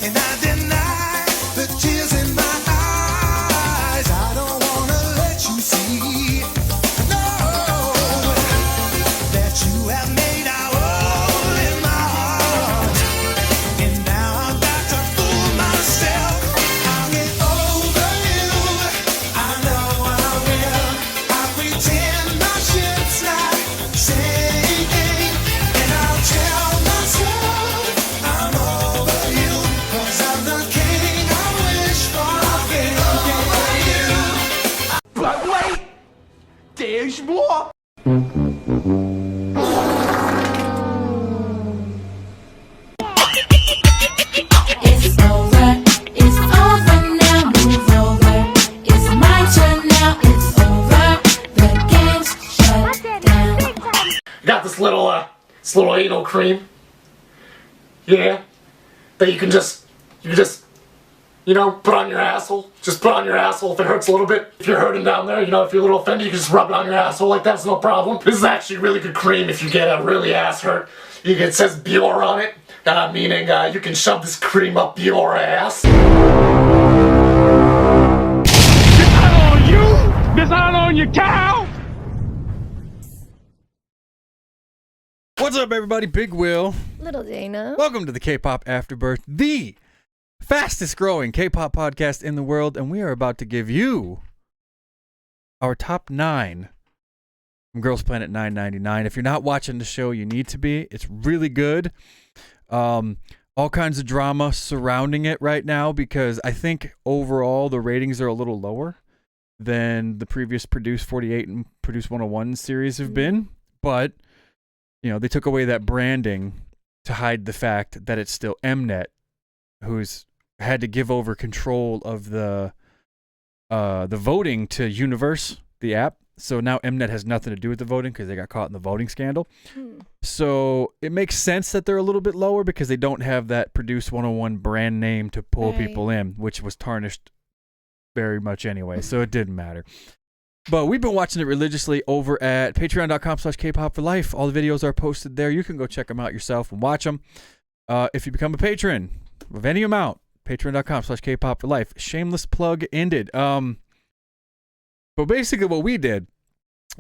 and I deny the tears in my eyes. I don't wanna let you see, no, that you have made our hole in my heart. And now I've got to fool myself. I'll get over you. I know I will. I pretend my ship's not sinking, and I'll tell myself I'm over you, 'cause I'm the king I wish for. I'll get over you. But wait, there's more. It's over, it's over now, move over. It's my turn now, it's over. The game's shut down. Got this little anal cream. Yeah. That you can just, put on your asshole. Just put on your asshole if it hurts a little bit. If you're hurting down there, if you're a little offended, you can just rub it on your asshole like that's no problem. This is actually really good cream if you get a really ass hurt. It says Bior on it, meaning you can shove this cream up your ass. On you, this all on your cow. What's up, everybody? Big Will. Little Dana. Welcome to the K-Pop Afterbirth, the fastest growing K-Pop podcast in the world, and we are about to give you our top 9 from Girls Planet 999. If you're not watching the show, you need to be. It's really good. All kinds of drama surrounding it right now because I think overall the ratings are a little lower than the previous Produce 48 and Produce 101 series have been, but they took away that branding to hide the fact that it's still Mnet who's had to give over control of the voting to Universe, the app. So now Mnet has nothing to do with the voting because they got caught in the voting scandal. So it makes sense that they're a little bit lower because they don't have that Produce 101 brand name to pull people in, which was tarnished very much anyway. So it didn't matter. But we've been watching it religiously over at patreon.com/kpopforlife. All the videos are posted there. You can go check them out yourself and watch them. If you become a patron of any amount, patreon.com/kpopforlife. Shameless plug ended. But basically what we did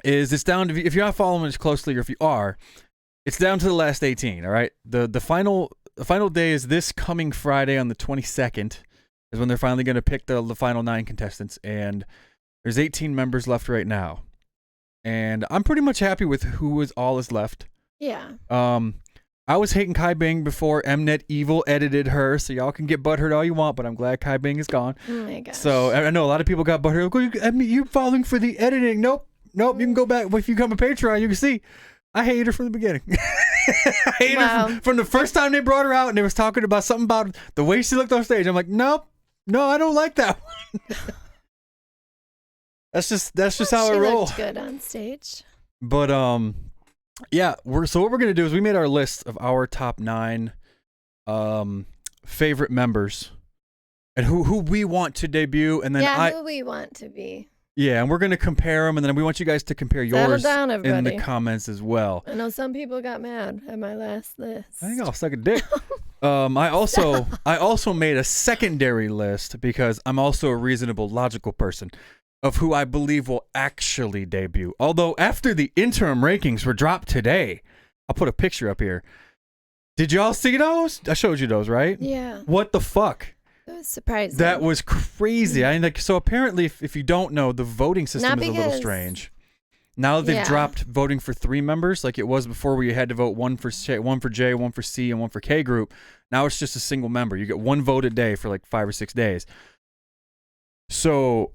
is it's down to, if you're not following us closely or if you are, it's down to the last 18, all right? The final day is this coming Friday on the 22nd is when they're finally going to pick the final 9 contestants, and there's 18 members left right now. And I'm pretty much happy with who is left. Yeah. I was hating Kai Bing before Mnet Evil edited her, so y'all can get butthurt all you want, but I'm glad Kai Bing is gone. Oh my gosh. So I know a lot of people got butthurt. Like, you're falling for the editing. Nope. You can go back. If you come a Patreon, you can see. I hated her from the beginning. I hated her from the first time they brought her out and they was talking about something about the way she looked on stage. I'm like, nope. No, I don't like that one. That's just how I roll. She looked good on stage. But yeah, so what we're gonna do is we made our list of our top 9 favorite members and who we want to debut, and then who we want to be. Yeah, and we're gonna compare them, and then we want you guys to compare yours down, in the comments as well. I know some people got mad at my last list. I think I'll suck a dick. I also made a secondary list because I'm also a reasonable, logical person of who I believe will actually debut. Although after the interim rankings were dropped today, I'll put a picture up here. Did y'all see those? I showed you those, right? Yeah. What the fuck? It was surprising. That was crazy. So apparently, if you don't know, the voting system is a little strange. Now that they've dropped voting for 3 members, like it was before, where you had to vote one for J, one for C, and one for K group. Now it's just a single member. You get 1 vote a day for like 5 or 6 days. So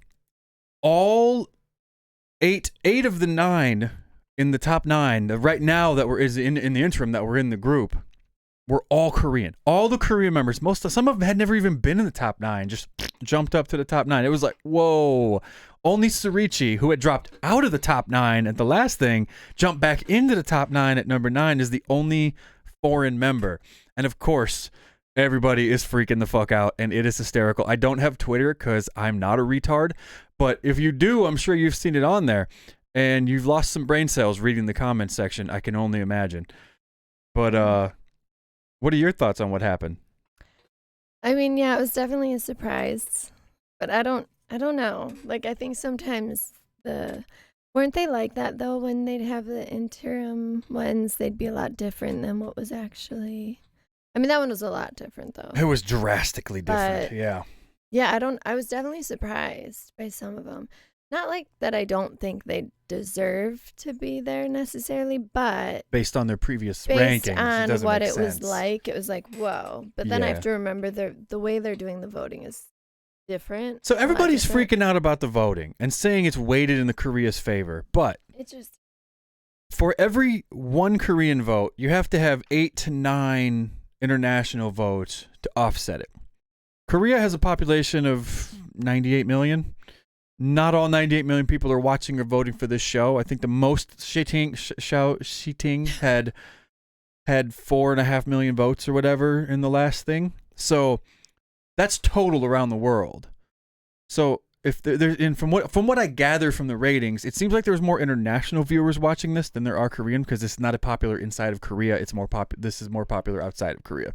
all 8 of the 9 in the top 9 right now that were in the interim that were in the group were all Korean. All the Korean members, some of them had never even been in the top 9, just jumped up to the top 9. It was like, whoa. Only Surichi, who had dropped out of the top 9 at the last thing, jumped back into the top 9 at number 9, is the only foreign member. And of course, everybody is freaking the fuck out, and it is hysterical. I don't have Twitter because I'm not a retard, but if you do, I'm sure you've seen it on there, and you've lost some brain cells reading the comments section. I can only imagine. But what are your thoughts on what happened? I mean, yeah, it was definitely a surprise, but I don't know. Like, I think sometimes weren't they like that though when they'd have the interim ones? They'd be a lot different than what was actually. I mean, that one was a lot different though. It was drastically different. But- Yeah. Yeah, I was definitely surprised by some of them. Not like that I don't think they deserve to be there necessarily, but Based on their previous based rankings, on doesn't what make it sense. was like, whoa. But then I Yeah. have to remember the way they're doing the voting is different. So a lot everybody's different. freaking out about the voting and saying it's weighted in the Korea's favor. But It just for every one Korean vote, you have to have 8 to 9 international votes to offset it. Korea has a population of 98 million. Not all 98 million people are watching or voting for this show. I think the most Shiting had 4.5 million votes or whatever in the last thing. So that's total around the world. So if there's and from what I gather from the ratings, it seems like there's more international viewers watching this than there are Korean because it's not a popular inside of Korea. It's more This is more popular outside of Korea.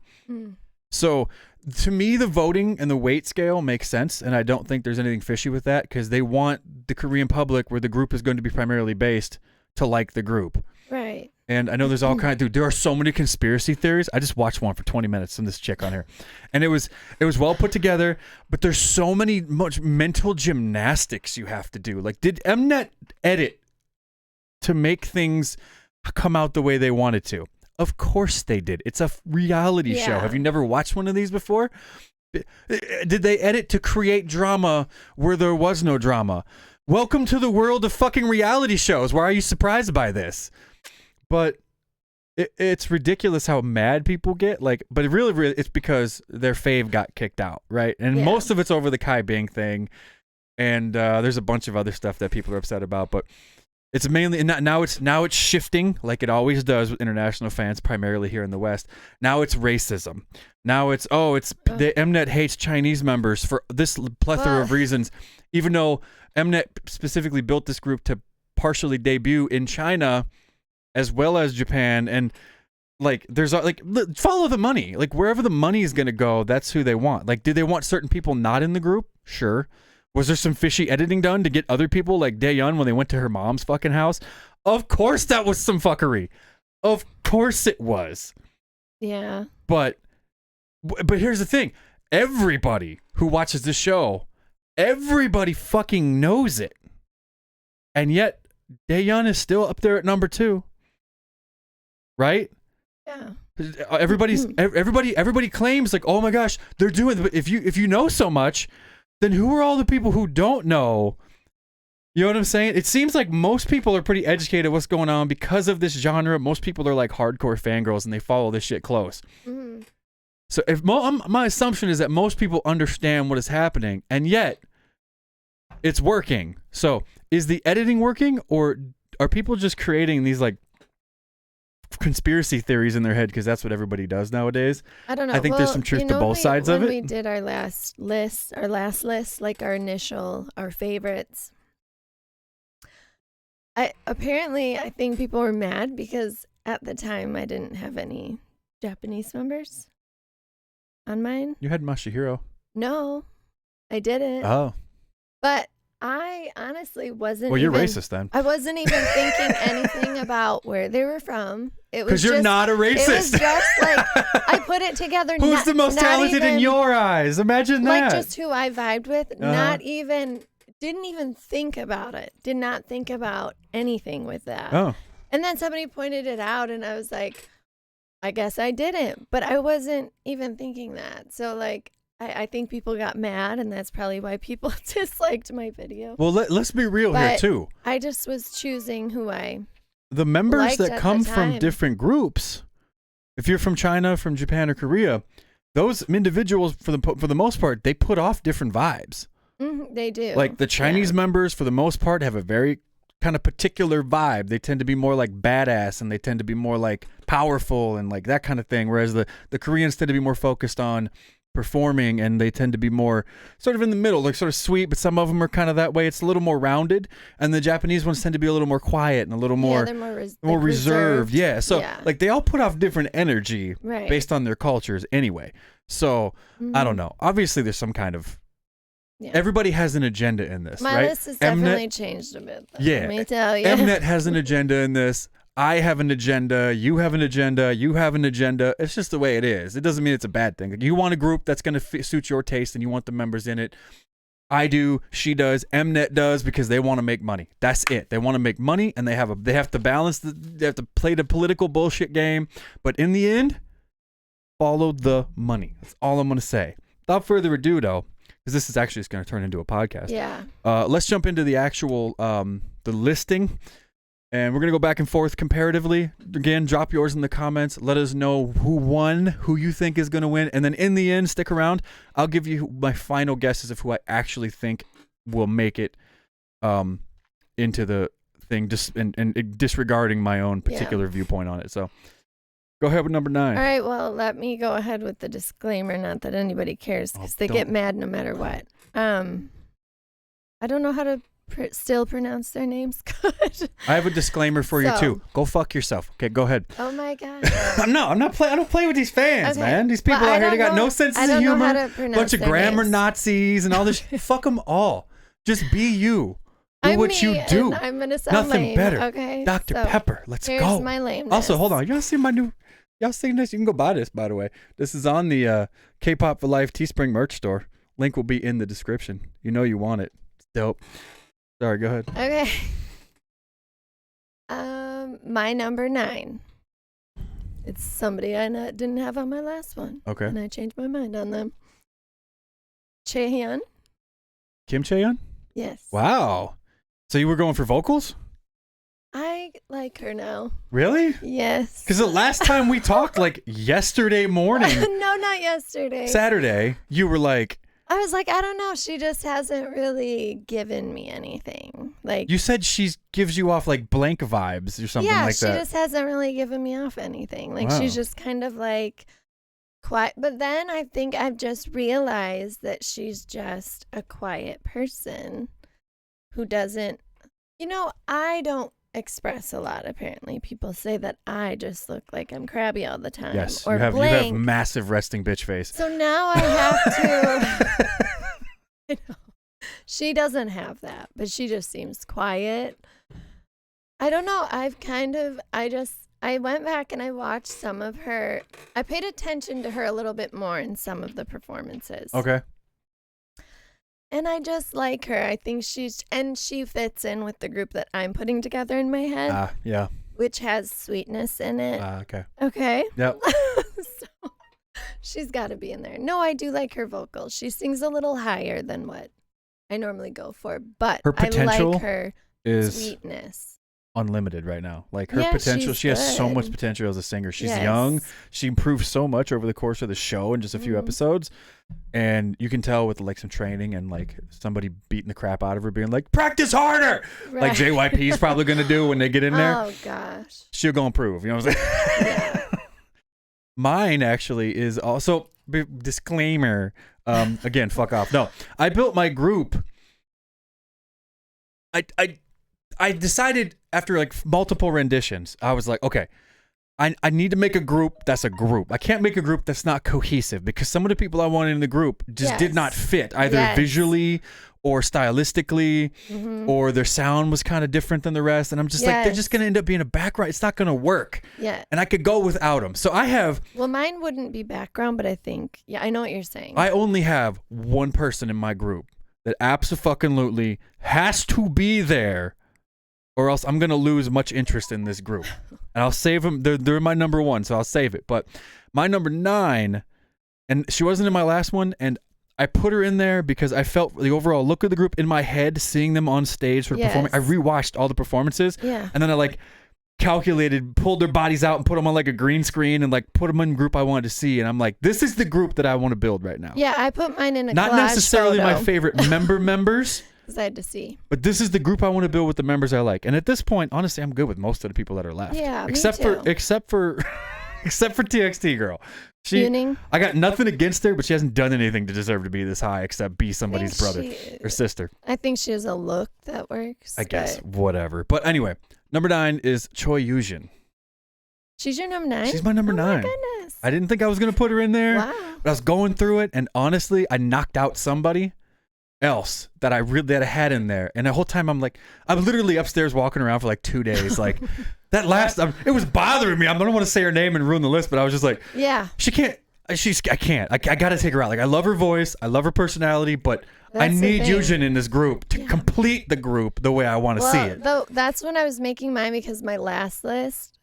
So to me, the voting and the weight scale makes sense, and I don't think there's anything fishy with that because they want the Korean public, where the group is going to be primarily based, to like the group. right. And I know there's all kinds. Dude, there are so many conspiracy theories. I just watched one for 20 minutes from this chick on here, and it was well put together. But there's so much mental gymnastics you have to do. Like, did Mnet edit to make things come out the way they wanted to? Of course they did. It's a reality show. Yeah. Have you never watched one of these before? Did they edit to create drama where there was no drama? Welcome to the world of fucking reality shows. Why are you surprised by this? But it's ridiculous how mad people get. Like, but really, it's because their fave got kicked out, right? And Yeah. most of it's over the Kai Bing thing, and there's a bunch of other stuff that people are upset about. But it's mainly now it's shifting like it always does with international fans, primarily here in the West. Now it's racism. Now it's the Mnet hates Chinese members for this plethora of reasons, even though Mnet specifically built this group to partially debut in China as well as Japan, and like there's like follow the money. Like wherever the money is gonna go, that's who they want. Like, did they want certain people not in the group? Sure. Was there some fishy editing done to get other people like Daeyeon when they went to her mom's fucking house? Of course that was some fuckery. Of course it was. Yeah. But here's the thing. Everybody who watches this show, everybody fucking knows it. And yet Daeyeon is still up there at number 2. Right? Yeah. Everybody claims like, oh my gosh, they're doing it. But if you know so much, then who are all the people who don't know? You know what I'm saying? It seems like most people are pretty educated what's going on because of this genre. Most people are like hardcore fangirls and they follow this shit close. Mm-hmm. So if my assumption is that most people understand what is happening, and yet it's working. So is the editing working, or are people just creating these like conspiracy theories in their head because that's what everybody does nowadays? I don't know. I think there's some truth to both sides of when it. we did our last list, like our favorites, I think people were mad because at the time I didn't have any Japanese members on mine. You had Masahiro. No, I didn't. Oh. But I honestly wasn't. Well, you're even, racist then. I wasn't even thinking anything about where they were from. It was Because you're just, not a It was racist. just like I put it together. Who's the most not talented in even, your eyes? Imagine that. Like just who I vibed with. Didn't even think about it. Did not think about anything with that. Oh. And then somebody pointed it out, and I was like, I guess I didn't. But I wasn't even thinking that. So like, I think people got mad, and that's probably why people disliked my video. Well, let's be real here But too. I just was choosing who I. The members liked that at come the from time. different groups, if you're from China, from Japan, or Korea, those individuals, for the most part, they put off different vibes. They do. Like the Chinese Yeah. members, for the most part, have a very kind of particular vibe. They tend to be more like badass, and they tend to be more like powerful and like that kind of thing. Whereas the Koreans tend to be more focused on performing, and they tend to be more sort of in the middle, like sort of sweet, but some of them are kind of that way. It's a little more rounded, and the Japanese ones tend to be a little more quiet and a little more, they're more, more reserved. Yeah, so Yeah. like they all put off different energy Right. based on their cultures anyway. So I don't know. Obviously, there's some kind of Yeah. everybody has an agenda in this, My right? list has definitely changed a bit. Though, Yeah. Let me tell you. Mnet has an agenda in this. I have an agenda. You have an agenda. You have an agenda. It's just the way it is. It doesn't mean it's a bad thing. Like, you want a group that's going to suit your taste and you want the members in it. I do. She does. Mnet does, because they want to make money. That's it. They want to make money, and they have to balance. They have to play the political bullshit game. But in the end, follow the money. That's all I'm going to say. Without further ado, though, because this is actually just going to turn into a podcast. Yeah. Let's jump into the actual the listing. And we're going to go back and forth comparatively. Again, drop yours in the comments. Let us know who won, who you think is going to win. And then in the end, stick around. I'll give you my final guesses of who I actually think will make it into the thing, just and disregarding my own particular viewpoint on it. So go ahead with number 9. All right. Well, let me go ahead with the disclaimer. Not that anybody cares, because they get mad no matter what. I don't know how to still pronounce their names good. I have a disclaimer for you too. Go fuck yourself. Okay, go ahead. Oh my god. I'm not playing. I don't play with these fans, Okay. man. These people Well, I out here, they don't got know- no sense I of don't know humor. how to pronounce Bunch of their grammar names. Nazis and all this. Fuck them all. Just be you. Do I'm what me, you do. and I'm gonna sound Nothing lame, better. Okay. Dr. So, Pepper. Let's here's go. my lameness. Also, hold on. Y'all see my new? Y'all seen this? You can go buy this, by the way. This is on the K-Pop for Life Teespring merch store. Link will be in the description. You know you want it. It's dope. Sorry, go ahead. Okay. My number 9. It's somebody I didn't have on my last one. Okay. And I changed my mind on them. Chaehyun. Kim Chae-yeon? Yes. Wow. So you were going for vocals? I like her now. Really? Yes. Because the last time we talked, like yesterday morning, No, not yesterday. Saturday, you were like, I was like, I don't know. She just hasn't really given me anything. Like, you said she gives you off like blank vibes or something like she that. just hasn't really given me off anything. Like, Wow. she's just kind of like quiet. But then I think I've just realized that she's just a quiet person who doesn't, I don't express a lot. Apparently, people say that I just look like I'm crabby all the time. Yes, or you have blank. massive resting bitch face. So now I have to. I know. She doesn't have that, but she just seems quiet. I don't know. I went back and I watched some of her. I paid attention to her a little bit more in some of the performances. Okay. And I just like her. I think she fits in with the group that I'm putting together in my head, Yeah. which has sweetness in it. Okay. Okay. Yep. So she's got to be in there. No, I do like her vocals. She sings a little higher than what I normally go for, but Her I potential like her Is sweetness. unlimited right now. Like her Yeah, potential, she's she has so much good. potential as a singer. She's Yes. young. She improved so much over the course of the show in just a few Mhm. episodes. And you can tell with like some training and like somebody beating the crap out of her, being like, practice harder. Like Right. JYP is probably going to do when they get in there. Oh gosh. She'll go improve. You know what I'm saying? Yeah. Mine actually is also disclaimer. Again, fuck off. No, I built my group. I decided after like multiple renditions, I was like, okay, I need to make a group that's a group. I can't make a group that's not cohesive because some of the people I wanted in the group just did Yes. not fit either Yes. visually or stylistically, or their sound was kind of different than the rest. And I'm just like, they're just Yes. going to end up being a background. It's not going to work. Yeah. And I could go without them. So I have, Well, mine wouldn't be background, but I think, I know what you're saying. I only have one person in my group that abso-fucking-lutely has to be there, or else I'm gonna lose much interest in this group. And I'll save them. They're my number 1, so I'll save it. But my number 9, and she wasn't in my last one, and I put her in there because I felt the overall look of the group in my head, seeing them on stage for performing. I Yes. rewatched all the performances, Yeah. and then I like calculated, pulled their bodies out and put them on like a green screen and like put them in a group I wanted to see. And I'm like, this is the group that I want to build right now. Yeah, I put mine in a Not collage necessarily my photo, favorite members, 'cause I had to see. but this is the group I want to build with the members I like. And at this point, honestly, I'm good with most of the people that are left. Yeah, me except too. for except for TXT girl. Tuning? I got nothing against her, but she hasn't done anything to deserve to be this high except be somebody's brother or sister. I think she has a look that works. I guess, but whatever. But anyway, number 9 is Choi Yujin. she's your number 9? She's my number 9. My goodness. I didn't think I was going to put her in there. Wow. But I was going through it, and honestly, I knocked out somebody else that I had in there. And the whole time I'm literally upstairs walking around for like 2 days. Like that last, it was bothering me. I don't want to say her name and ruin the list, but I was just like, yeah, I can't. I got to take her out. Like I love her voice. I love her personality, but I That's the need thing. Yujin in this group to complete the group the way I want to see it. Though that's when I was making mine because my last list,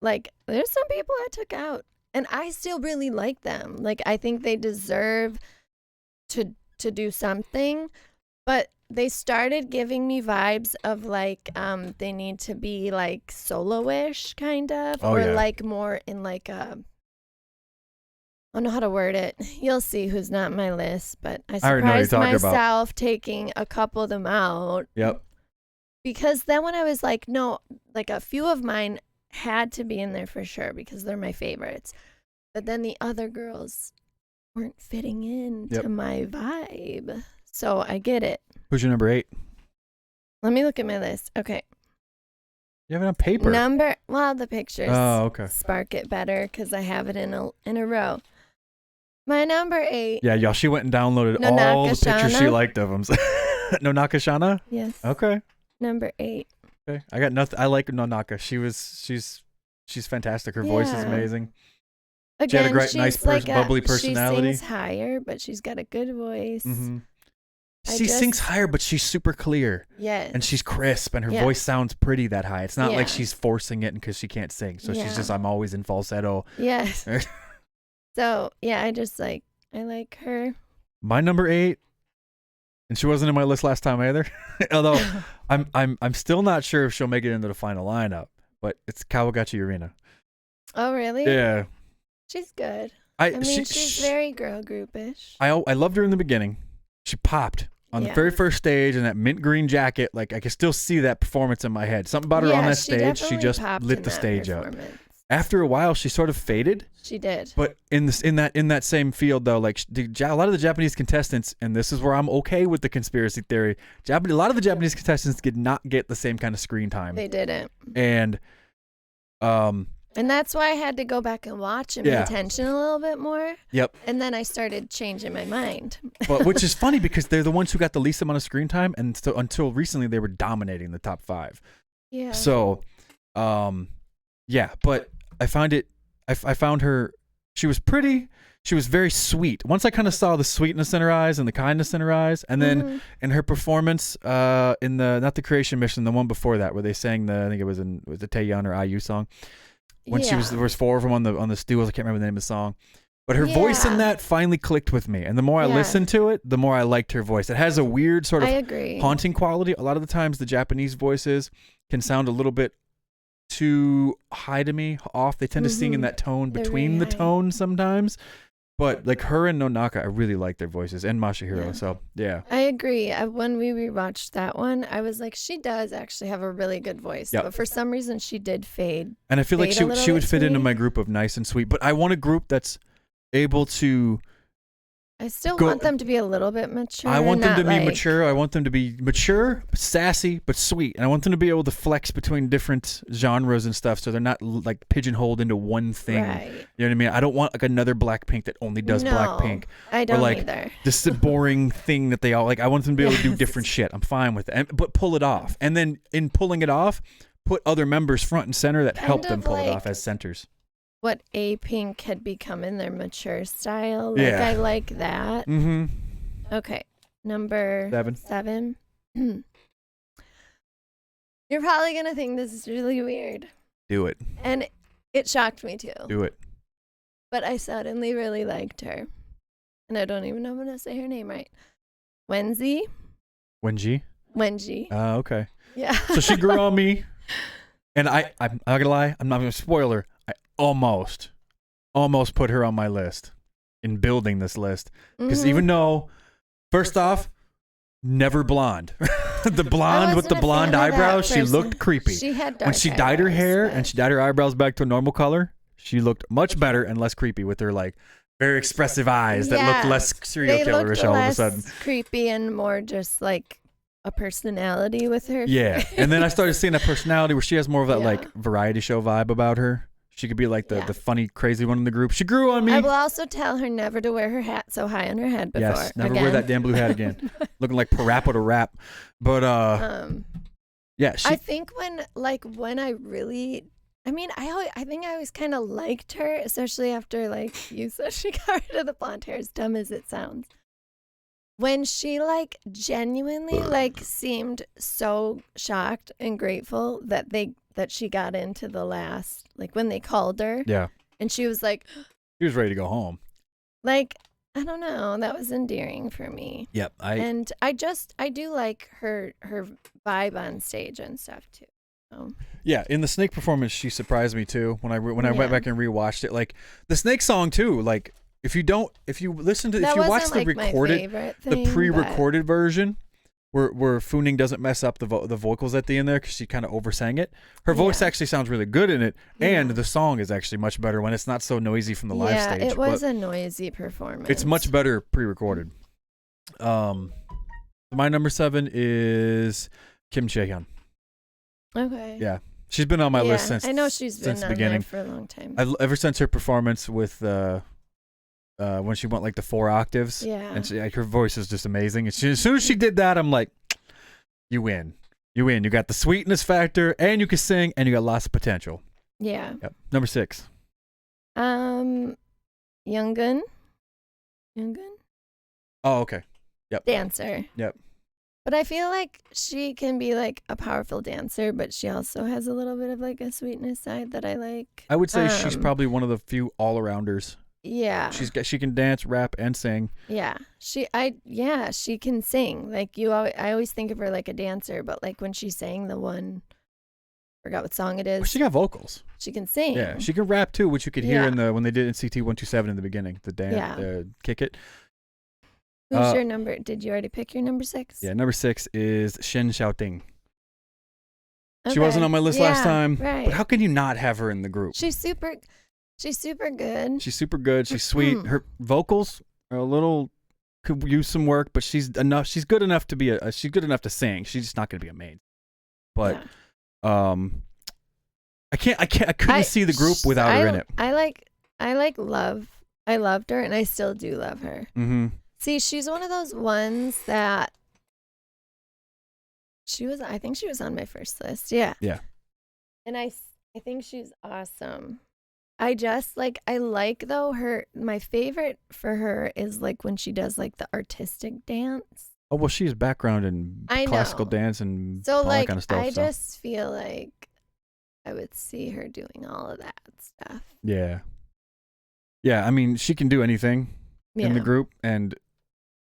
like, there's some people I took out, and I still really like them. Like, I think they deserve to do something, but they started giving me vibes of like they need to be like solo-ish kind of, Oh, or yeah. like more in like a. I don't know how to word it. You'll see who's not on my list, but I already know what you're surprised talking about. myself taking a couple of them out. Yep. Because then when I was like, no, like a few of mine had to be in there for sure because they're my favorites. But then the other girls weren't fitting in Yep. to my vibe. So I get it. Who's your number 8? Let me look at my list. Okay. You have it on paper. The pictures Oh, okay. spark it better because I have it in a row. My number 8. Yeah, y'all. She went and downloaded Nonaka all the pictures she Shana? liked of them. Nonaka Shana? Yes. Okay. Number 8. Okay. I got nothing. I like Nonaka. She's fantastic. Her voice is Yeah. amazing. Again, had a great, she's nice, like bubbly personality. She sings higher, but she's got a good voice. Mm-hmm. I She just- sings higher, but she's super clear. Yes. And she's crisp, and her Yeah. voice sounds pretty that high. It's not like Yeah. she's forcing it because she can't sing. So Yeah. she's just, I'm always in falsetto. Yes. So yeah, I like her. My number 8, and she wasn't in my list last time either. Although I'm still not sure if she'll make it into the final lineup. But it's Kawagachi Urena. Oh really? Yeah, She's good. I mean, she's she- very girl groupish. I loved her in the beginning. She popped on the Yeah. very first stage in that mint green jacket. Like I can still see that performance in my head. Something about her on that stage. She definitely just popped lit in the that stage up. performance. After a while, she sort of faded. She did. But in that same field though, like a lot of the Japanese contestants, and this is where I'm okay with the conspiracy theory. A lot of the Japanese contestants did not get the same kind of screen time, They didn't. and And that's why I had to go back and watch and Yeah. pay attention a little bit more. yep. And then I started changing my mind. But which is funny because they're the ones who got the least amount of screen time, and so until recently they were dominating the top 5. Yeah. So, yeah. But I found her. She was pretty. She was very sweet. Once I kind of saw the sweetness in her eyes and the kindness in her eyes, and then in her performance, in the not the Creation Mission, the one before that, where they sang I think it was the Taeyeon or IU song. When there was 4 of them on the stools. I can't remember the name of the song. But her voice in Yeah. that finally clicked with me, and the more I Yeah. listened to it, the more I liked her voice. It has a weird sort I of agree. haunting quality. A lot of the times, the Japanese voices can sound a little bit too high to me, off. They tend to sing in that tone They're between the very high. tones sometimes. But like her and Nonaka, I really like their voices, and Masahiro. Yeah. So yeah, I agree. When we rewatched that one, I was like, she does actually have a really good voice. Yep. But for some reason, she did fade. and I feel like Fade a little she would bit fit to into me. my group of nice and sweet. But I want a group that's able to. I still Go- want them to be a little bit mature. I want them not to be like- mature. I want them to be mature, sassy, but sweet. And I want them to be able to flex between different genres and stuff, so they're not like pigeonholed into one thing. Right. You know what I mean? I don't want like another Blackpink that only does No, Blackpink. I don't or like either. this boring thing that they all like. I want them to be able to do Yes. different shit. I'm fine with it, but pull it off. And then in pulling it off, put other members front and center that help Kind them of pull it like- off as centers. What A-Pink had become in their mature style. Like, Yeah. I like that. Mm-hmm. Okay. Number 7. 7. You're probably going to think this is really weird. Do it. And it shocked me too. Do it. But I suddenly really liked her. And I don't even know how to say her name right. Wenzi? Wenji. Wenji. Okay. Yeah. So she grew on me, and I'm not gonna lie. I'm not gonna spoil her. I almost put her on my list in building this list because Mhm. even though, first off, never blonde. The blonde with the wasn't a blonde fan of that eyebrows, she person. looked creepy. She had dark When she dyed her eyebrows, hair but- and she dyed her eyebrows back to a normal color, She looked much better and less creepy with her like very expressive eyes that looked less serial killerish all of a sudden. Creepy and more just like a personality with her. Yeah. And then I started seeing a personality where she has more of that Yeah. like variety show vibe about her. She could be like the funny, crazy one in the group. She grew on me. I will also tell her never to wear her hat so high on her head before. Yes, never wear that damn blue hat again. Looking like Parappa to rap. But yeah, I think when I really, I mean, I think I always kind of liked her, especially after like you said she got rid of the blonde hair, as dumb as it sounds. When she like genuinely like seemed so shocked and grateful that she got into the last, like when they called her. Yeah. And she was like, she was ready to go home. like, I don't know, that was endearing for me. Yep. And I do like her vibe on stage and stuff too. So. Yeah, in the Snake performance, she surprised me too. When I went back and rewatched it, like the Snake song too. Like if you watch the recorded, the pre-recorded version, where Fooning doesn't mess up the vocals at the end there because she kind of oversang it. Her voice actually sounds really good in it, and the song is actually much better when it's not so noisy from the live stage. Yeah, it was a noisy performance. It's much better pre-recorded. My number 7 is Kim Chae-hyun. Okay. Yeah, she's been on my list since I know she's been the on beginning. there for a long time. Ever since her performance with when she went like the 4 octaves, and her voice is just amazing. And as soon as she did that, I'm like, you win. You got the sweetness factor, and you can sing, and you got lots of potential. Yeah. Yep. Number 6. Younggun. Oh, okay. Yep. Dancer. Yep. But I feel like she can be like a powerful dancer, but she also has a little bit of like a sweetness side that I like. I would say she's probably one of the few all-arounders. Yeah. She can dance, rap, and sing. Yeah. She can sing. Like I always think of her like a dancer, but like when she sang the one, forgot what song it is. Well, she got vocals. She can sing. Yeah, she can rap too, which you could hear when they did in CT 127 in the beginning, the dance, Kick It. Who's your number? Did you already pick your number 6? Yeah, number 6 is Shen Xiaoting. Okay. She wasn't on my list last time, right. But how can you not have her in the group? She's super good. She's super good. She's sweet. Her vocals are could use some work, but she's good enough to she's good enough to sing. She's just not going to be a main. But I couldn't see the group without her in it. I loved her, and I still do love her. Mm-hmm. See, she's one of those ones that I think she was on my first list. Yeah. Yeah. And I think she's awesome. I like though my favorite for her is like when she does like the artistic dance. Oh, well, she has background in classical dance and all that kind of stuff. I just feel like I would see her doing all of that stuff. Yeah. Yeah, I mean, she can do anything in the group, and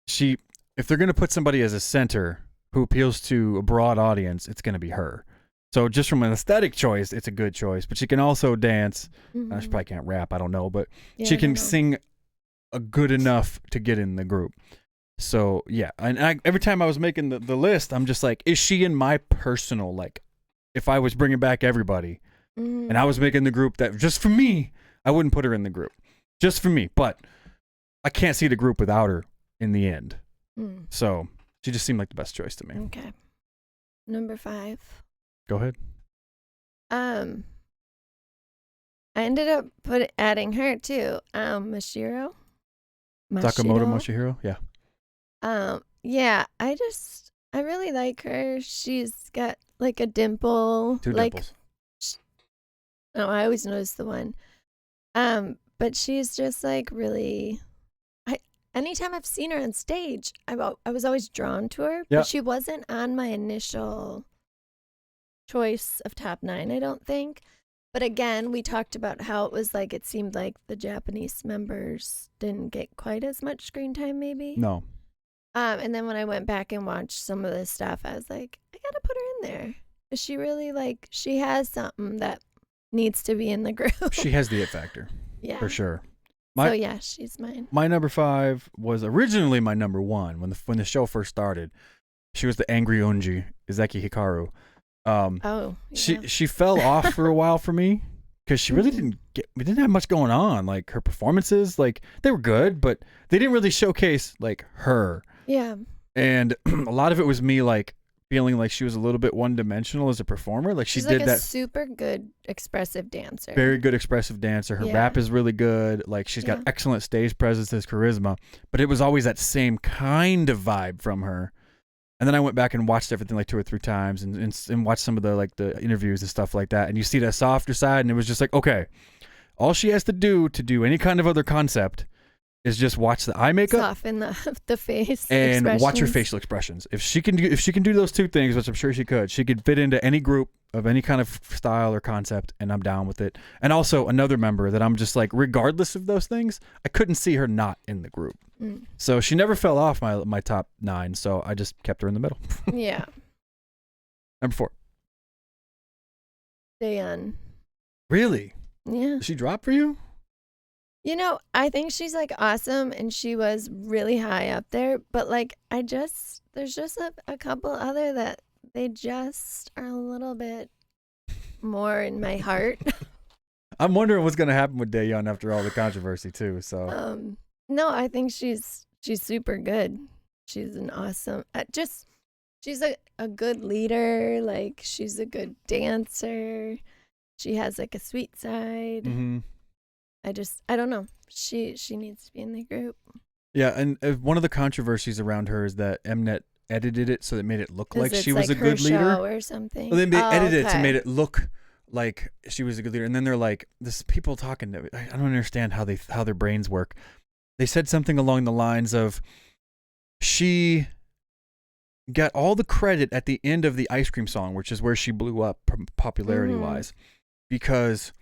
if they're going to put somebody as a center who appeals to a broad audience, it's going to be her. So just from an aesthetic choice, it's a good choice. But she can also dance. Mm-hmm. She probably can't rap, I don't know, but she can sing a good enough to get in the group. So yeah, and every time I was making the list, I'm just like, is she in my personal, like, if I was bringing back everybody and I was making the group that just for me, I wouldn't put her in the group. Just for me. But I can't see the group without her in the end. So she just seemed like the best choice to me. Okay. Number 5. Go ahead. I ended up adding her too. Mashiro. Sakamoto Moshihiro, yeah. Yeah, I really like her. She's got like a dimple. 2 dimples. Oh, I always notice the one. But she's just like really. Anytime I've seen her on stage, I was always drawn to her. Yeah. But she wasn't on my initial choice of top 9, I don't think. But again, we talked about how it was like it seemed like the Japanese members didn't get quite as much screen time, maybe. No. And then when I went back and watched some of this stuff, I was like, I gotta put her in there. Is she really she has something that needs to be in the group? She has the it factor. Yeah. For sure. She's mine. My number 5 was originally my number 1 when the show first started. She was the angry Onji, Izeki Hikaru. Yeah. She fell off for a while for me, because she really we didn't have much going on. Like her performances, like they were good, but they didn't really showcase like her. Yeah. And a lot of it was me like feeling like she was a little bit one-dimensional as a performer. Like She's she did like a that super good expressive dancer. very good expressive dancer. Her Yeah. rap is really good. Like she's got excellent stage presence, has charisma, but it was always that same kind of vibe from her. And then I went back and watched everything like 2 or 3 times and watched some of the like the interviews and stuff like that. And you see that softer side, and it was just like, okay, all she has to do any kind of other concept is just watch the eye makeup, Soften the face and watch her expressions. facial expressions. If she can do those 2 things, which I'm sure she could fit into any group of any kind of style or concept, and I'm down with it. And also another member that I'm just like, regardless of those things, I couldn't see her not in the group. So she never fell off my top 9. So I just kept her in the middle. Yeah. Number 4. Daeyeon. Really? Yeah. Did she drop for you? You know, I think she's like awesome and she was really high up there, but like there's just a couple other that they just are a little bit more in my heart. I'm wondering what's gonna happen with Daeyeon after all the controversy too. So No, I think she's super good. She's an awesome she's a good leader, like she's a good dancer. She has like a sweet side. mm-hmm. I don't know. She needs to be in the group. Yeah, and one of the controversies around her is that Mnet edited it so it made it look like she was like a good her leader. show or something. Well, they edited it to okay. make it look like she was a good leader, and then they're like, "This people talking." I don't understand how their brains work. They said something along the lines of, "She got all the credit at the end of the ice cream song, which is where she blew up popularity wise, because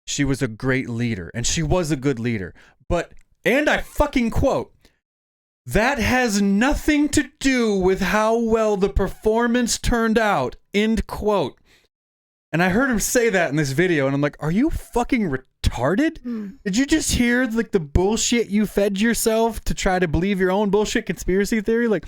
she was a great leader, and she was a good leader." But, and I fucking quote, "That has nothing to do with how well the performance turned out," end quote. And I heard him say that in this video, and I'm like, are you fucking retarded? Did you just hear like the bullshit you fed yourself to try to believe your own bullshit conspiracy theory? Like,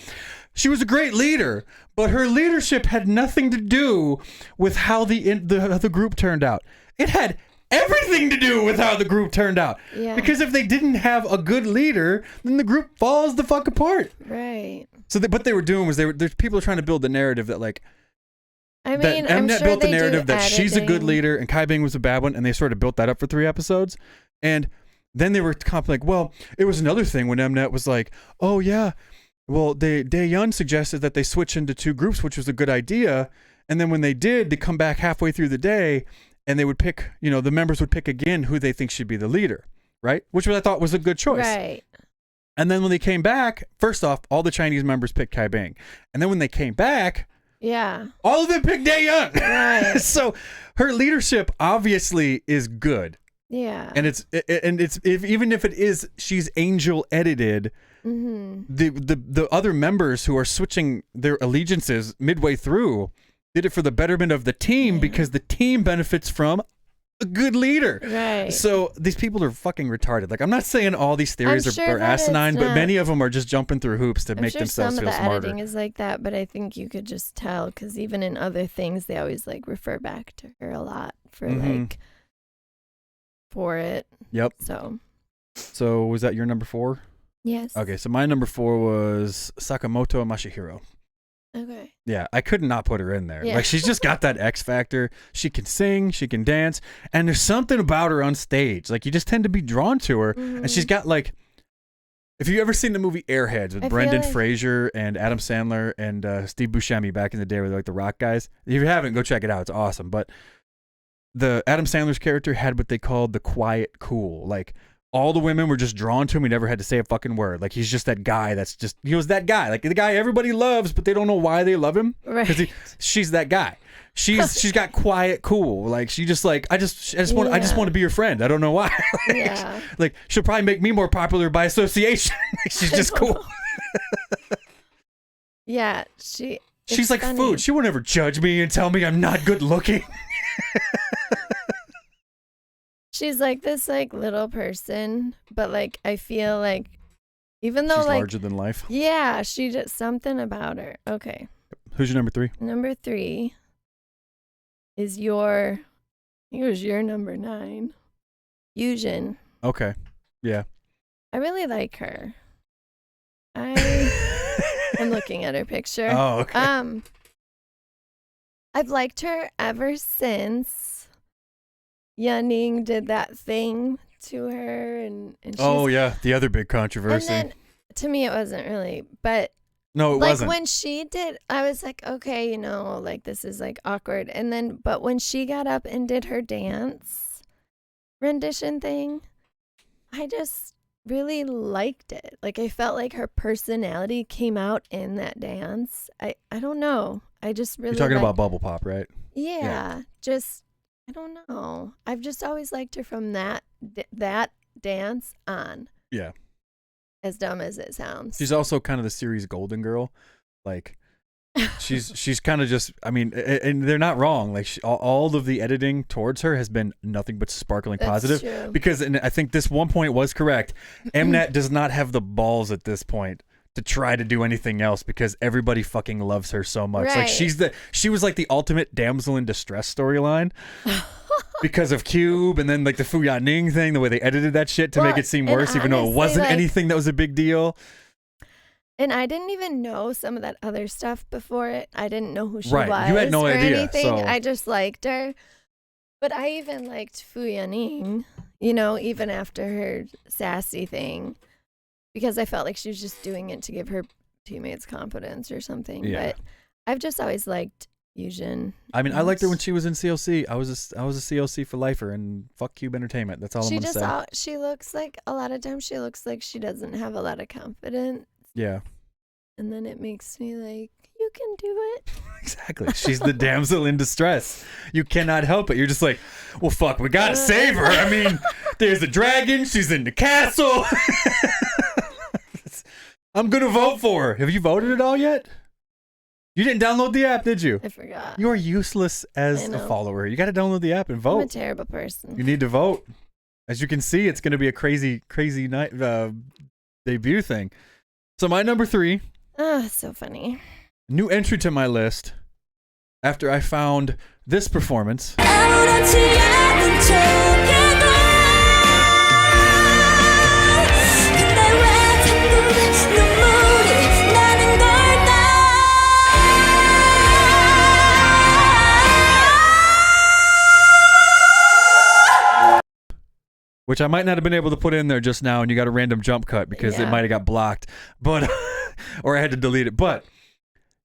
she was a great leader, but her leadership had nothing to do with how the group turned out. It had everything to do with how the group turned out. Yeah. Because if they didn't have a good leader, then the group falls the fuck apart. Right. So what they were doing was people are trying to build the narrative that like, I mean, that I'm Mnet sure built the they do narrative that she's a good editing. leader and Kai Bing was a bad one, and they sort of built that up for 3 episodes. And then they were like, well, it was another thing when Mnet was like, oh yeah, well, Daeyeon suggested that they switch into 2 groups, which was a good idea. And then when they did, they come back halfway through the day, and they would pick, the members would pick again who they think should be the leader, right? Which I thought was a good choice. Right. And then when they came back, first off, all the Chinese members picked Kai Bing. And then when they came back, Yeah. all of them picked Daeyeon. Right. So her leadership obviously is good. Yeah. And even if it is, she's angel edited, the other members who are switching their allegiances midway through did it for the betterment of the team because the team benefits from a good leader. Right. So these people are fucking retarded. Like, I'm not saying all these theories sure are that asinine, it's but not. many of them are just jumping through hoops to I'm make sure themselves some of feel the smarter. editing is like that, but I think you could just tell because even in other things, they always like refer back to her a lot for for it. Yep. So was that your number 4? Yes. Okay, so my number 4 was Sakamoto Masahiro. Okay. Yeah, I could not put her in there. Yeah. Like, she's just got that X factor. She can sing, she can dance, and there's something about her on stage. Like, you just tend to be drawn to her. And she's got, like, if you ever seen the movie Airheads with I feel Brendan like- Fraser and Adam Sandler and Steve Buscemi back in the day where they're like the rock guys, if you haven't, go check it out. It's awesome. But the Adam Sandler's character had what they called the quiet cool. Like, all the women were just drawn to him. He never had to say a fucking word. Like, he's just that guy he was that guy. Like, the guy everybody loves, but they don't know why they love him. Right. Because she's that guy. She's got quiet cool. Like, she just like, I just want to be your friend. I don't know why. Like, Yeah. like, she'll probably make me more popular by association. Like, she's just cool. Yeah. She's it's like funny. food. She won't ever judge me and tell me I'm not good looking. She's like this like little person, but like I feel like even though She's like larger than life. yeah, she just something about her. Okay. Who's your number 3? Number 3 is your He was your number 9. Yujin. Okay. Yeah. I really like her. I'm looking at her picture. Oh, okay. I've liked her ever since Yanning did that thing to her, and she's, Oh yeah, the other big controversy. and then to me it wasn't really, but No, it like wasn't. when she did, I was like, okay, you know, like this is like awkward, and then but when she got up and did her dance rendition thing, I just really liked it. Like I felt like her personality came out in that dance. I don't know. I just really You're talking liked- about Bubble Pop, right? Yeah, just I don't know. I've just always liked her from that dance on. Yeah. As dumb as it sounds. She's also kind of the series golden girl. Like she's kind of just, I mean, and they're not wrong. Like all of the editing towards her has been nothing but sparkling That's positive. true. Because, and I think this one point was correct, Mnet does not have the balls at this point to try to do anything else because everybody fucking loves her so much. Like Right. she was like the ultimate damsel in distress storyline because of Cube, and then like the Fu Yaning thing, the way they edited that shit to make Well, it seem and worse, even though it honestly, wasn't like- anything that was a big deal. And I didn't even know some of that other stuff before it. I didn't know who she Right. was. You had no or idea, anything. so- I just liked her. But I even liked Fu Yaning, you know, even after her sassy thing, because I felt like she was just doing it to give her teammates confidence or something. Yeah. But I've just always liked Yujin. I mean, I liked her when she was in CLC. I was a CLC for lifer, and fuck Cube Entertainment. That's all I'm She gonna just say. she looks like a lot of times she looks like she doesn't have a lot of confidence, Yeah, and then it makes me like, you can do it. exactly. She's the damsel in distress. You cannot help it. You're just like, well, fuck, we gotta save her. I mean, there's a dragon. She's in the castle. I'm gonna vote for her. Have you voted at all yet? You didn't download the app, did you? I forgot. You are useless as I a know. follower. You got to download the app and I'm a vote. terrible person. You need to vote. As you can see, it's going to be a crazy night debut thing. So my number 3, Ah, so funny. new entry to my list after I found this performance. 아무렇지 않은 척해도 근데 왜 자꾸 눈물이 나는 걸까 Which I might not have been able to put in there just now, and you got a random jump cut because it Yeah. might have got blocked, but or I had to delete it. But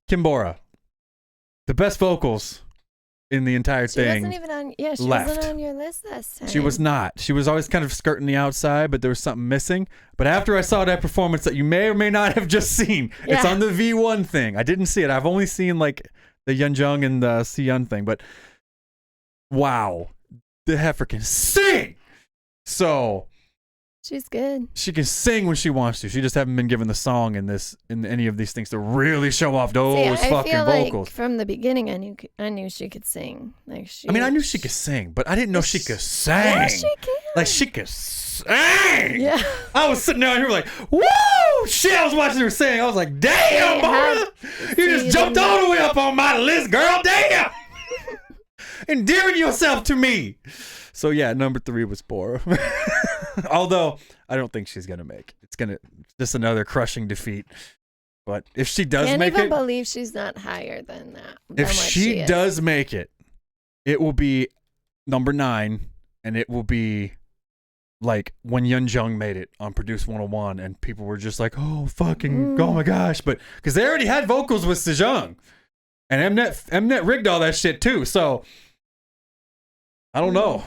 Kimbora, the best vocals in the entire She thing. wasn't even on. Yeah, she left. wasn't on your list last time. She was not. She was always kind of skirting the outside, but there was something missing. But after I saw that performance that you may or may not have just seen, it's Yeah. on the V1 thing. I didn't see it. I've only seen like the Yeonjung and the Siyun thing, but wow, the heifer can sing. So She's good. she can sing when she wants to. She just haven't been given the song in any of these things to really show off those See, I fucking feel vocals. like from the beginning, I knew she could sing. Like she. I mean, I knew she could sing, but I didn't know she could sing. Yeah, she can. Like she could sing. Yeah. I was sitting down here like, woo! Shit, I was watching her sing. I was like, damn, Hey, Barbara. You see, just you jumped didn't- all the way up on my list, girl. Damn. Endearing yourself to me. So yeah, number 3 was Bora. Although I don't think she's gonna make it. It's gonna just another crushing defeat. But if she does Can't make even it, believe she's not higher than that. if than what she is. does make it, it will be number 9, and it will be like when Yeonjung made it on Produce 101, and people were just like, "Oh fucking, oh my gosh!" But because they already had vocals with Sejong, and Mnet rigged all that shit too. So I don't know.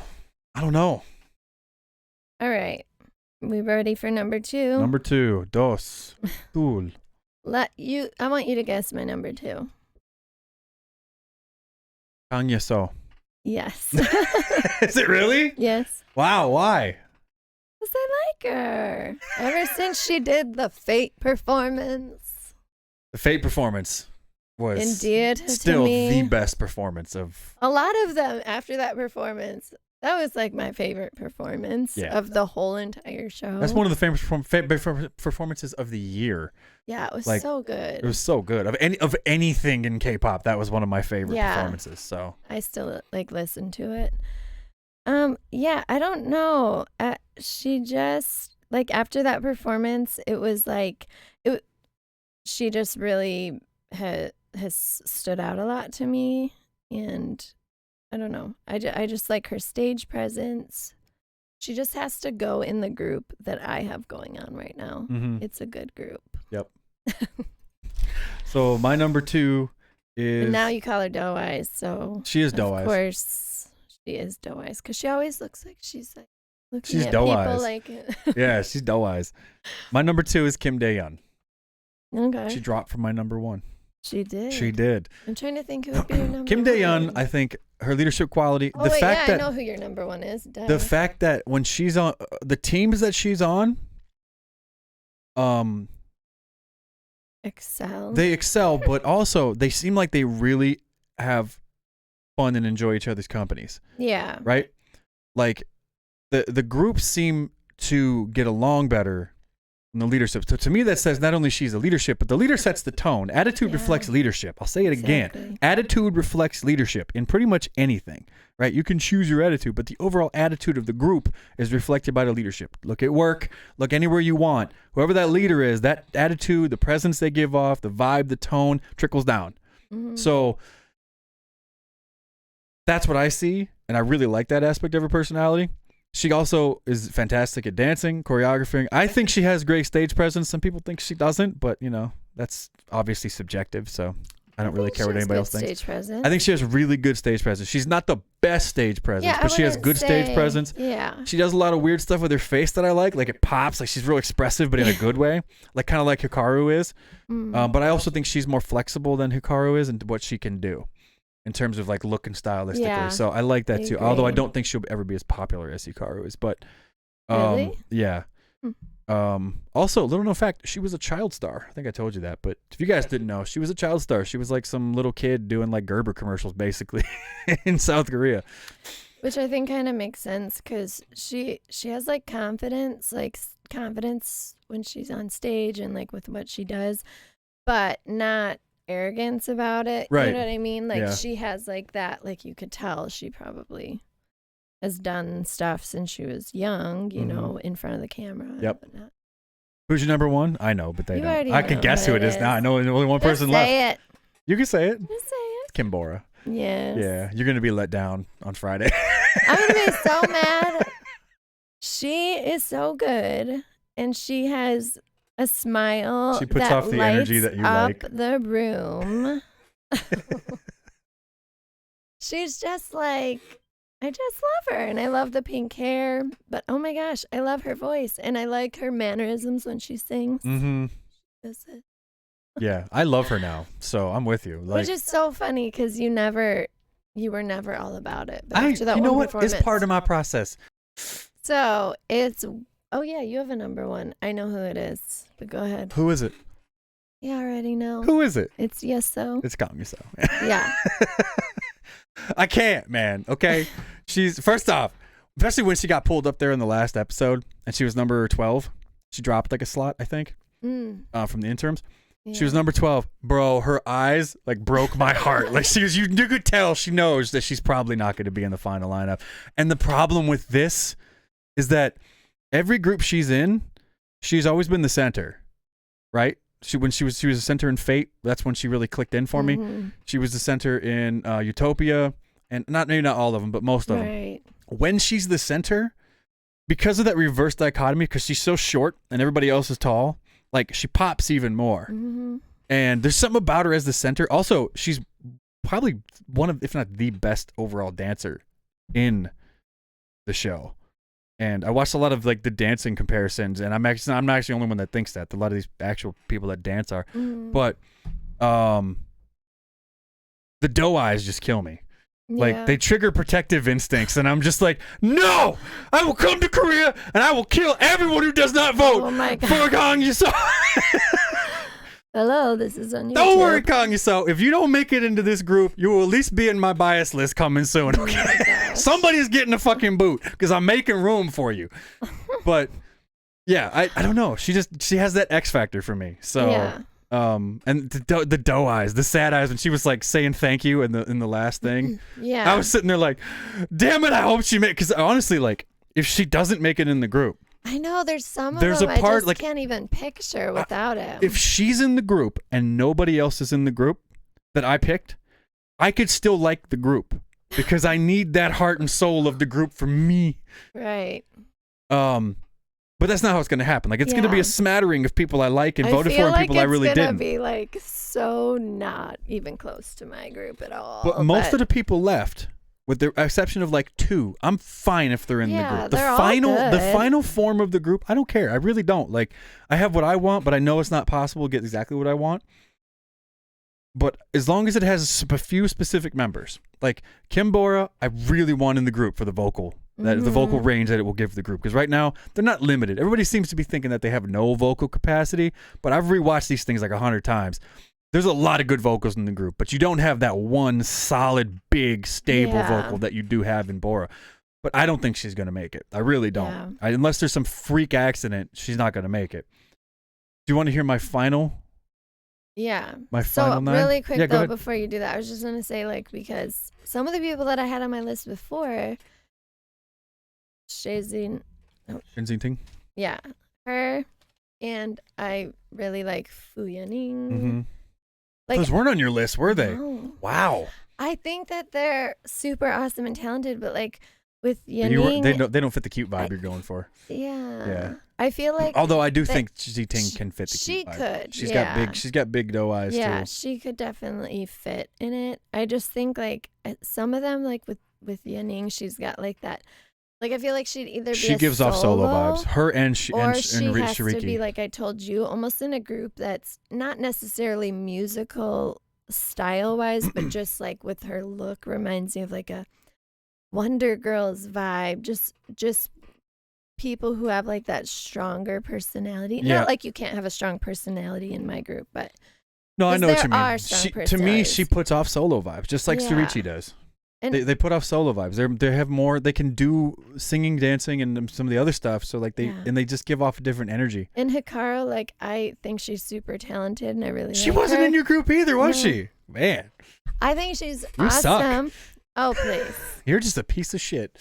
All right. We ready for number 2? Number 2, Dos, Tul. I want you to guess my number 2. Kang Yeso. Yes. Is it really? Yes. Wow. Why? Because I like her. Ever since she did the Fate performance. The Fate performance was Indeed. to still me. the best performance of. A lot of them after that performance. That was like my favorite performance Yeah. of the whole entire show. That's one of the famous performances of the year. Yeah, it was like, so good. It was so good. Of anything in K-pop, that was one of my favorite Yeah. performances. So I still like listen to it. Yeah, I don't know. She just like after that performance, it was like it. She just really has stood out a lot to me, and I don't know. I just like her stage presence. She just has to go in the group that I have going on right now. Mm-hmm. It's a good group. Yep. So my number 2 is. And now you call her Doe Eyes, so She is Doe Eyes. Of course, she is Doe Eyes because she always looks like she's like looking She's at Doe people Eyes. like. Yeah, she's Doe Eyes. My number 2 is Kim Dae-yeon. Okay. She dropped from my number 1. She did. She did. I'm trying to think who would be your number. Kim Dae-yeon, I think her leadership quality, Oh, the wait, fact yeah, that I know who your number 1 is. Duh. the fact that when she's on the teams that she's on, Excel. they excel, but also they seem like they really have fun and enjoy each other's companies, Yeah. right? Like the groups seem to get along better in the leadership. So to me, that says not only she's a leadership, but the leader sets the tone. Attitude Yeah. reflects leadership. I'll say it again. Exactly. Attitude reflects leadership in pretty much anything, right? You can choose your attitude, but the overall attitude of the group is reflected by the leadership. Look at work, look anywhere you want. Whoever that leader is, that attitude, the presence they give off, the vibe, the tone trickles down. Mhm. So that's what I see, and I really like that aspect of her personality. She also is fantastic at dancing, choreographing. I think she has great stage presence. Some people think she doesn't, but that's obviously subjective, so I don't really care what anybody else thinks. Stage presence. I think she has really good stage presence. She's not the best stage presence, Yeah, but I she has wouldn't good stage say- presence. Yeah. She does a lot of weird stuff with her face that I like it pops, like she's real expressive, but in a good way, like kind of like Hikaru is. Mm. But I also think she's more flexible than Hikaru is in what she can do in terms of like look and stylistically. Yeah, So I like that I too. Although I agree. don't think she'll ever be as popular as Hikaru is, but Really? yeah. Also, little known fact, she was a child star. I think I told you that, but if you guys didn't know, she was a child star. She was like some little kid doing like Gerber commercials basically in South Korea. Which I think kind of makes sense because she has like confidence when she's on stage and like with what she does, but not arrogance about it. Right. You know what I mean? Like Yeah. she has like that, like you could tell she probably has done stuff since she was young, you know, in front of the camera. and Yep. whatnot. Who's your number 1? I know, but they You don't. already I can know guess who who it it is now. is. I know there's only one person Just left. say it. You can say it. Just say it. It's Kim Bora. Yes. Yeah, you're gonna be let down on Friday. I'm gonna be so mad. She is so good, and she has a smile. She puts that off the energy lights that you up like. the room. She's just like, I just love her, and I love the pink hair. But oh my gosh, I love her voice, and I like her mannerisms when she sings. Mm-hmm. Does it. Yeah, I love her now, so I'm with you. Like, Which is so funny because you were never all about it. But after that you know one what? It's performance- part of my process. So it's, oh yeah, you have a number 1. I know who it is, but go ahead. Who is it? You already know. Who is it? It's Yes So. It's Kang-so. Yeah. I can't, man. Okay, she's first off, especially when she got pulled up there in the last episode, and she was number 12. She dropped like a slot, I think, from the interims. She was Yeah. number 12. Bro, her eyes like broke my heart. Like she was, you could tell she knows that she's probably not going to be in the final lineup. And the problem with this is that every group she's in, she's always been the center, right? When she was a center in Fate. That's when she really clicked in for me. Mhm. She was the center in Utopia, and maybe not all of them, but most of them. Right. When she's the center, because of that reverse dichotomy, because she's so short and everybody else is tall, like she pops even more. Mm-hmm. And there's something about her as the center. Also, she's probably one of, if not the best overall dancer in the show. And I watched a lot of like the dancing comparisons, and I'm not actually the only one that thinks that. A lot of these actual people that dance are. Mm-hmm. But the doe eyes just kill me. Like they trigger protective instincts, and I'm just like, no! I will come to Korea and I will kill everyone who does not vote Oh my for God. Kang Yuseo. Hello, this is on YouTube. Don't worry, Kang Yuseo. If you don't make it into this group, you will at least be in my bias list coming soon. Oh Okay, my gosh. somebody's getting a fucking boot because I'm making room for you. But yeah, I don't know. She has that X factor for me. So Yeah. And the doe eyes, the sad eyes when she was like saying thank you in the last thing. Yeah. I was sitting there like, damn it, I hope she because honestly, like, if she doesn't make it in the group, I know there's some of there's them a part, I just like, can't even picture without him. if she's in the group and nobody else is in the group that I picked, I could still like the group because I need that heart and soul of the group for me. Right. But that's not how it's going to happen. Like, it's going to be Yeah. a smattering of people I like and I voted for feel and like people I really it's gonna didn't. be like so not even close to my group at all. But most of the people left, with the exception of like 2, I'm fine if they're in the Yeah, group. The they're all the good. final form of the group, I don't care. I really don't. Like, I have what I want, but I know it's not possible to get exactly what I want. But as long as it has a few specific members, like Kim Bora, I really want in the group for the vocal. The vocal range that it will give the group, because right now they're not limited. Everybody seems to be thinking that they have no vocal capacity, but I've rewatched these things like 100 times. There's a lot of good vocals in the group, but you don't have that one solid, big, stable vocal that you do have in Bora. But I don't think she's going to make it. I really don't. Yeah. Unless there's some freak accident, she's not going to make it. Do you want to hear my final? Yeah. My So final 9? really quick Yeah, go though, ahead. before you do that, I was just gonna say, like, because some of the people that I had on my list before, Shazin, Ting. yeah, her, and I really like Fu Yaning. Mm-hmm. Like, Those weren't on your list, were they? no. Wow. I think that they're super awesome and talented, but like with They Yaning, don't fit the cute vibe you're going for. yeah, I feel like Although I do that think Ting can fit the she cute vibe. could, She's yeah. got big doe eyes yeah, too. she could definitely fit in it. I just think like some of them, like with Yaning, she's got like that. Like I feel like she'd either be She a gives off solo vibes. Her and or and she has Shariki. to be, like I told you, almost in a group that's not necessarily musical style wise, but just like with her look reminds me of like a Wonder Girls vibe. Just people who have like that stronger personality. Yeah. Not like you can't have a strong personality in my group, but No, I 'cause know what there you mean. are strong To me, personalities. she puts off solo vibes, just like Yeah. Sarichi does. And They put off solo vibes. They have more. They can do singing, dancing, and some of the other stuff. So like they just give off a different energy. and Hikaru, like I think she's super talented, and I really She like wasn't her. in your group either, was No. she? Man, I think she's You suck. awesome. Oh please. you're just a piece of shit.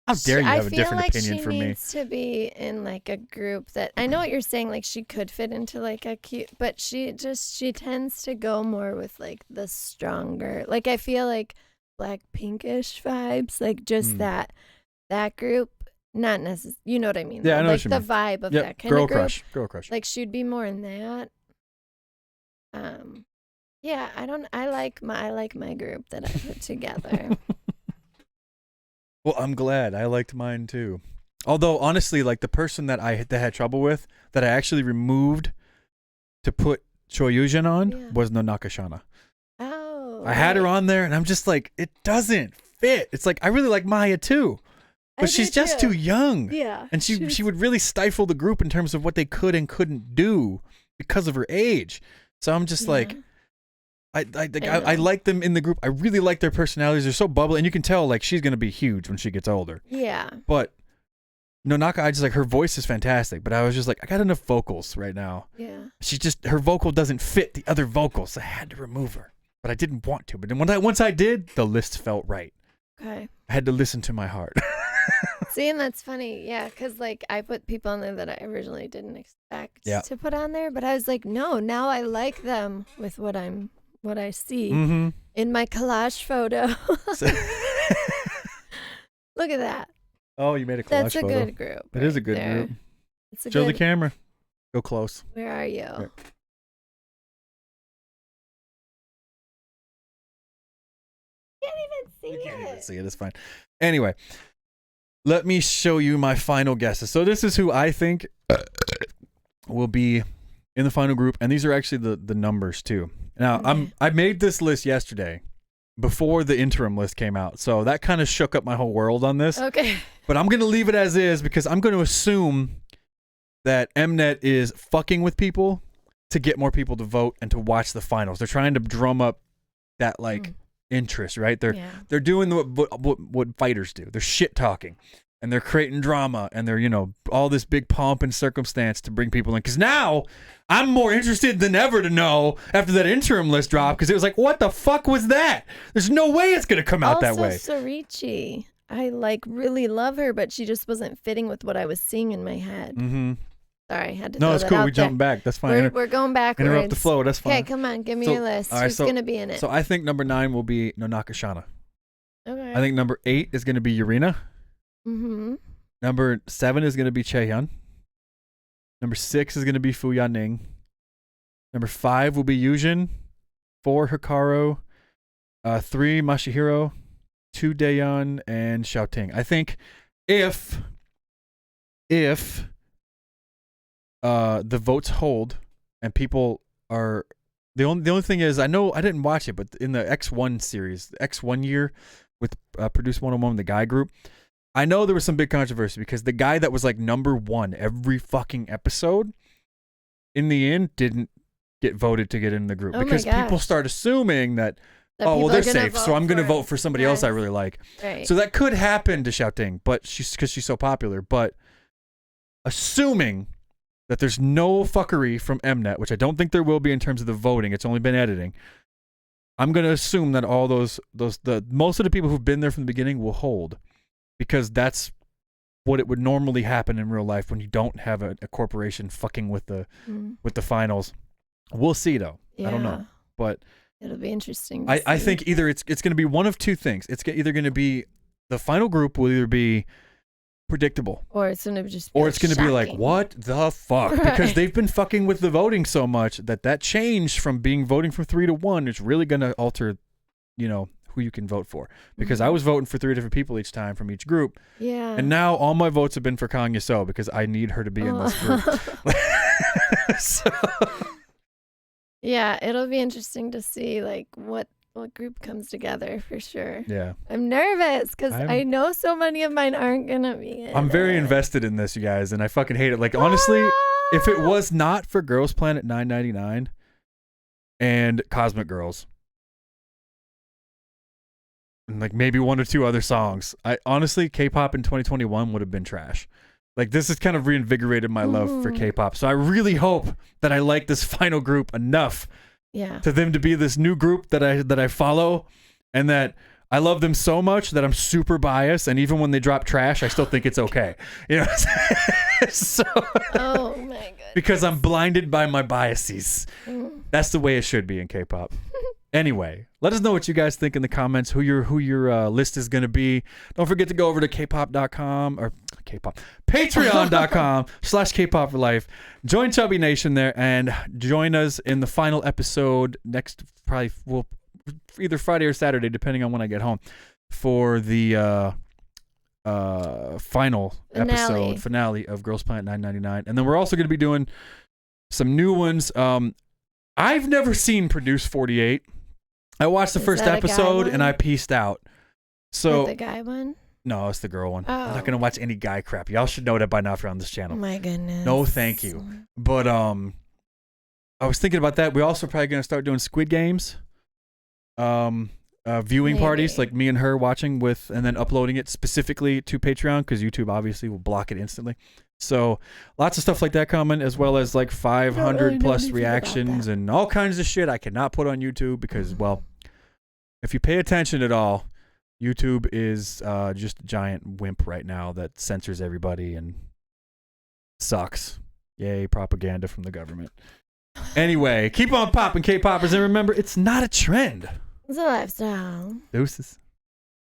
How dare you have a different opinion she from me? needs to be in like a group that I know what you're saying. Like she could fit into like a cute, but she tends to go more with like the stronger. Like I feel like Black Pinkish vibes, like just that group. Not necessarily, you know what I mean? Yeah, though. I know like what you the mean. vibe of Yep, that kind girl of group. crush, girl crush. Like she'd be more in that. Yeah, I like my group that I put together. Well, I'm glad. I liked mine too. Although honestly, like the person that had trouble with, that I actually removed to put Choyujin on was Nonakashana. Oh. I had her right. on there, and I'm just like, it doesn't fit. It's like I really like Maya too, I but she's do just too. too young. Yeah. And she would really stifle the group in terms of what they could and couldn't do because of her age. So I'm just like, I know. like them in the group. I really like their personalities. They're so bubbly, and you can tell like she's gonna be huge when she gets older. Yeah. But Nonaka, I just like her voice is fantastic. But I was just like, I got enough vocals right now. Yeah. Her vocal doesn't fit the other vocals. So I had to remove her, but I didn't want to. But then once I did, the list felt right. Okay. I had to listen to my heart. See, and that's funny. Yeah, because like I put people on there that I originally didn't expect Yeah. to put on there, but I was like, no, now I like them with what I see Mm-hmm. in my collage photo. Look at that. Oh, you made a collage That's a photo. good group. It is a right good there. group. It's a Show the good. camera. Go close. Where are you? Right. Can't even see You can't even it. see it. It's fine. Anyway, let me show you my final guesses. So this is who I think will be in the final group, and these are actually the numbers too. Now Okay. I made this list yesterday before the interim list came out, so that kind of shook up my whole world on this. Okay. But I'm gonna leave it as is because I'm gonna assume that Mnet is fucking with people to get more people to vote and to watch the finals. They're trying to drum up that like interest, right? They're doing what fighters do. They're shit talking. and they're creating drama, and they're, you know, all this big pomp and circumstance to bring people in. Because now I'm more interested than ever to know after that interim list dropped, because it was like, what the fuck was that? There's no way it's going to come out that way. Also, Sorichi. I like really love her, but she just wasn't fitting with what I was seeing in my head. Mm-hmm. Sorry, I had to No, throw it's that cool. out We there. jumped back. That's fine. We're going backwards. Interrupt the flow. That's fine. Okay, come on. Give me So, your list. all right, Who's so- going to be in it? So I think number 9 will be Nonaka Shana. Okay. I think number 8 is going to be Yurina. Mm-hmm. Number 7 is going to be Chaehyun. Number 6 is going to be Fu Yaning. Number 5 will be Yujin. 4 Hikaru. 3 Masahiro. 2 Daeyeon and Xiaoting. I think if the votes hold and people are the only thing is, I know I didn't watch it, but in the X1 series, the X1 year with Produce 101, the guy group, I know there was some big controversy because the guy that was like number 1 every fucking episode, in the end, didn't get voted to get in the group because people start assuming that oh, well, they're safe, so I'm going to vote for somebody else I really like. Right. So that could happen to Xiaoting, but because she's so popular. But assuming that there's no fuckery from Mnet, which I don't think there will be in terms of the voting, it's only been editing. I'm going to assume that all the most of the people who've been there from the beginning will hold, because that's what it would normally happen in real life when you don't have a corporation fucking with the finals. We'll see though. I don't know, but it'll be interesting. I think either it's going to be one of two things. It's either going to be the final group will either be predictable, or it's going to just be or it's going to be like, what the fuck? Right. Because they've been fucking with the voting so much that change from being voting from 3 to 1 is really going to alter, you know, who you can vote for. Because I was voting for 3 different people each time from each group. Yeah. And now all my votes have been for Kang Yeso because I need her to be in this group. So. Yeah, it'll be interesting to see like what group comes together for sure. Yeah. I'm nervous because I know so many of mine aren't gonna be in I'm very it. invested in this, you guys, and I fucking hate it. Like, honestly, if it was not for Girls Planet 999 and Cosmic Girls, and like maybe 1 or 2 other songs, I honestly, K-pop in 2021 would have been trash. Like, this has kind of reinvigorated my love for K-pop. So I really hope that I like this final group enough to them to be this new group that I follow, and that I love them so much that I'm super biased, and even when they drop trash, I still think it's okay. You know what I'm saying? So, oh my goodness. Because I'm blinded by my biases. That's the way it should be in K-pop. Anyway, let us know what you guys think in the comments, who your list is going to be. Don't forget to go over to kpop.com or patreon.com/Kpop for life. Join Chubby Nation there and join us in the final episode next, probably either Friday or Saturday, depending on when I get home, for the final finale of Girls Planet 999. And then we're also going to be doing some new ones. I've never seen Produce 48. I watched the first episode and I pieced out. So the guy one? No, it's the girl one. Oh. I'm not gonna watch any guy crap. Y'all should know that by now if you're on this channel. Oh my goodness. No, thank you. But I was thinking about that. We're also probably gonna start doing Squid Games. Viewing parties, like me and her watching with, and then uploading it specifically to Patreon, because YouTube obviously will block it instantly. So lots of stuff like that coming, as well as like 500 plus reactions and all kinds of shit I cannot put on YouTube because, well, if you pay attention at all, YouTube is just a giant wimp right now that censors everybody and sucks. Yay, propaganda from the government. Anyway, keep on popping, K-poppers, and remember, it's not a trend. It's a lifestyle. Deuces.